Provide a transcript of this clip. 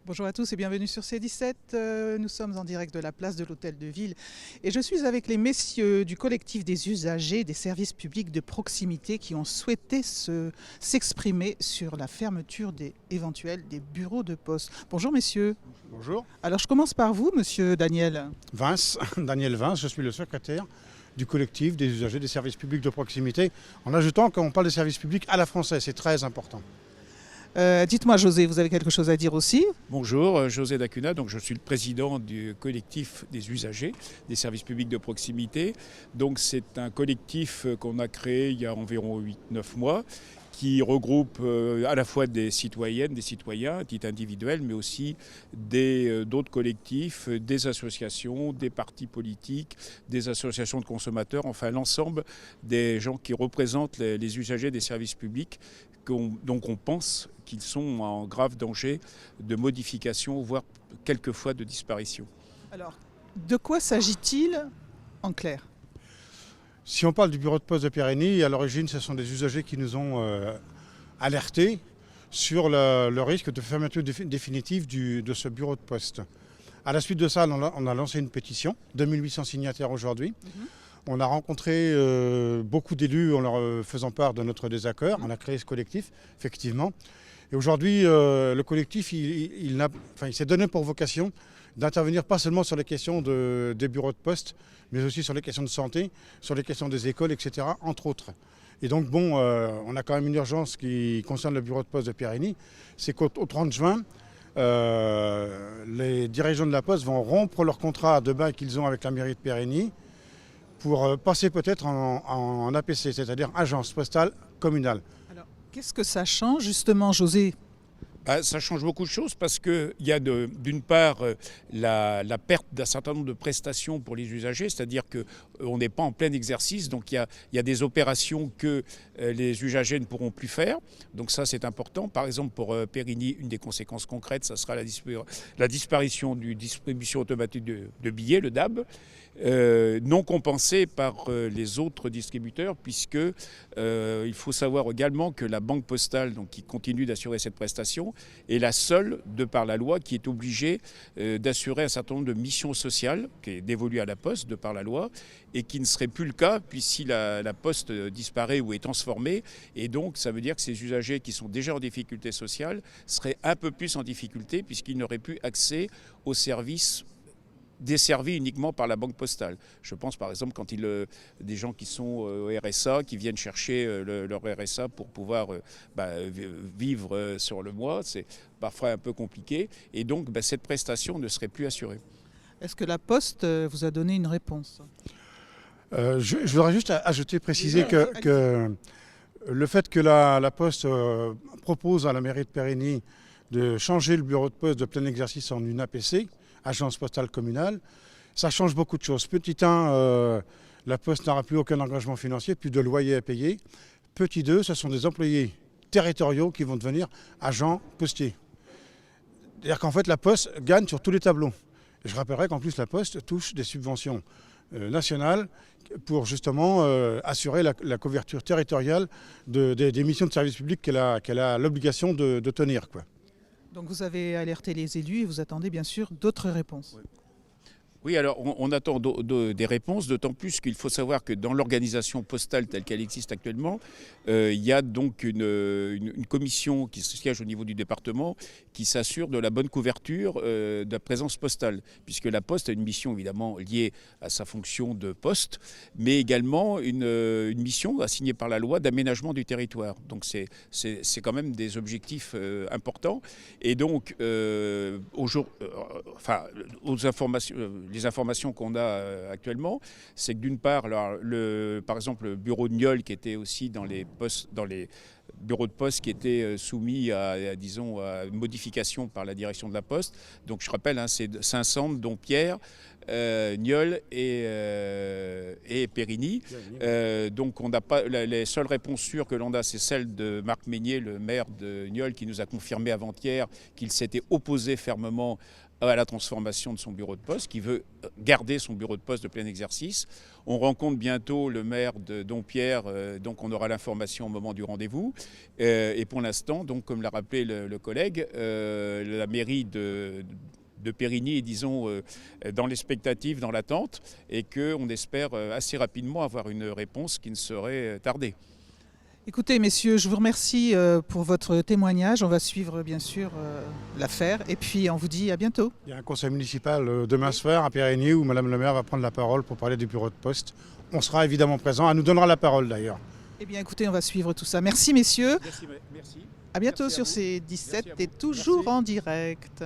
Bonjour à tous et bienvenue sur C17. Nous sommes en direct de la place de l'Hôtel de Ville et je suis avec les messieurs du collectif des usagers des services publics de proximité qui ont souhaité s'exprimer sur la fermeture éventuelle des bureaux de poste. Bonjour messieurs. Bonjour. Alors je commence par vous, monsieur Daniel. Vince, Daniel Vince, je suis le secrétaire du collectif des usagers des services publics de proximité, en ajoutant qu'on parle des services publics à la française, c'est très important. Dites-moi José, vous avez quelque chose à dire aussi? Bonjour, José Dacuna, donc je suis le président du collectif des usagers des services publics de proximité. Donc c'est un collectif qu'on a créé il y a environ 8-9 mois qui regroupe à la fois des citoyennes, des citoyens, à titre individuel, mais aussi d'autres collectifs, des associations, des partis politiques, des associations de consommateurs, enfin l'ensemble des gens qui représentent les usagers des services publics. Donc on pense qu'ils sont en grave danger de modification, voire quelquefois de disparition. Alors, de quoi s'agit-il en clair? Si on parle du bureau de poste de Périgny, à l'origine, ce sont des usagers qui nous ont alertés sur le risque de fermeture définitive de ce bureau de poste. À la suite de ça, on a lancé une pétition, 2800 signataires aujourd'hui. On a rencontré beaucoup d'élus en leur faisant part de notre désaccord. On a créé ce collectif, effectivement. Et aujourd'hui, le collectif, il s'est donné pour vocation d'intervenir pas seulement sur les questions des bureaux de poste, mais aussi sur les questions de santé, sur les questions des écoles, etc., entre autres. Et donc, bon, on a quand même une urgence qui concerne le bureau de poste de Périgny. C'est qu'au 30 juin, les dirigeants de la Poste vont rompre leur contrat de bail qu'ils ont avec la mairie de Périgny pour passer peut-être en APC, c'est-à-dire agence postale communale. Alors, qu'est-ce que ça change justement, José? Ça change beaucoup de choses parce qu'il y a d'une part la perte d'un certain nombre de prestations pour les usagers, c'est-à-dire qu'on n'est pas en plein exercice, donc il y a des opérations que les usagers ne pourront plus faire. Donc ça c'est important. Par exemple pour Périgny, une des conséquences concrètes, ça sera la disparition du distribution automatique de billets, le DAB. Non compensé par les autres distributeurs, puisque il faut savoir également que la Banque Postale, donc, qui continue d'assurer cette prestation, est la seule, de par la loi, qui est obligée d'assurer un certain nombre de missions sociales, qui est dévolue à la Poste, de par la loi, et qui ne serait plus le cas, puis si la Poste disparaît ou est transformée, et donc ça veut dire que ces usagers qui sont déjà en difficulté sociale seraient un peu plus en difficulté, puisqu'ils n'auraient plus accès aux services desservis uniquement par la banque postale. Je pense par exemple quand des gens qui sont au RSA, qui viennent chercher leur RSA pour pouvoir vivre sur le mois, c'est parfois un peu compliqué. Et donc cette prestation ne serait plus assurée. Est-ce que la Poste vous a donné une réponse? Je voudrais juste ajouter, préciser que le fait que la Poste propose à la mairie de Périgny de changer le bureau de poste de plein exercice en une APC, agence postale communale, ça change beaucoup de choses. Petit 1, la Poste n'aura plus aucun engagement financier, plus de loyer à payer. Petit 2, ce sont des employés territoriaux qui vont devenir agents postiers. C'est-à-dire qu'en fait, la Poste gagne sur tous les tableaux. Et je rappellerai qu'en plus, la Poste touche des subventions nationales pour justement assurer la couverture territoriale des missions de service public qu'elle a l'obligation de tenir, quoi. Donc vous avez alerté les élus et vous attendez bien sûr d'autres réponses. Oui, alors on attend des réponses, d'autant plus qu'il faut savoir que dans l'organisation postale telle qu'elle existe actuellement, il y a donc une commission qui se siège au niveau du département qui s'assure de la bonne couverture de la présence postale, puisque la Poste a une mission évidemment liée à sa fonction de poste, mais également une mission assignée par la loi d'aménagement du territoire. Donc c'est quand même des objectifs importants. Et donc, les informations qu'on a actuellement, c'est que d'une part, par exemple, le bureau de Nieul qui était aussi dans les bureaux de poste qui étaient soumis à une modification par la direction de la Poste. Donc je rappelle, c'est 500 dont Pierre, Nieul et Périgny. Donc on n'a pas les seules réponses sûres que l'on a, c'est celle de Marc Meignier, le maire de Nieul, qui nous a confirmé avant-hier qu'il s'était opposé fermement à la transformation de son bureau de poste, qui veut garder son bureau de poste de plein exercice. On rencontre bientôt le maire de Dompierre, donc on aura l'information au moment du rendez-vous. Et pour l'instant, donc comme l'a rappelé le collègue, la mairie de Périgny est, disons, dans l'expectative, dans l'attente, et qu'on espère assez rapidement avoir une réponse qui ne saurait tarder. Écoutez, messieurs, je vous remercie pour votre témoignage. On va suivre, bien sûr, l'affaire. Et puis, on vous dit à bientôt. Il y a un conseil municipal demain soir à Périgny où Madame le maire va prendre la parole pour parler du bureau de poste. On sera évidemment présent. Elle nous donnera la parole d'ailleurs. Eh bien, écoutez, on va suivre tout ça. Merci, messieurs. Merci. À bientôt Merci à sur vous. C17 Merci à vous. et toujours Merci. en direct.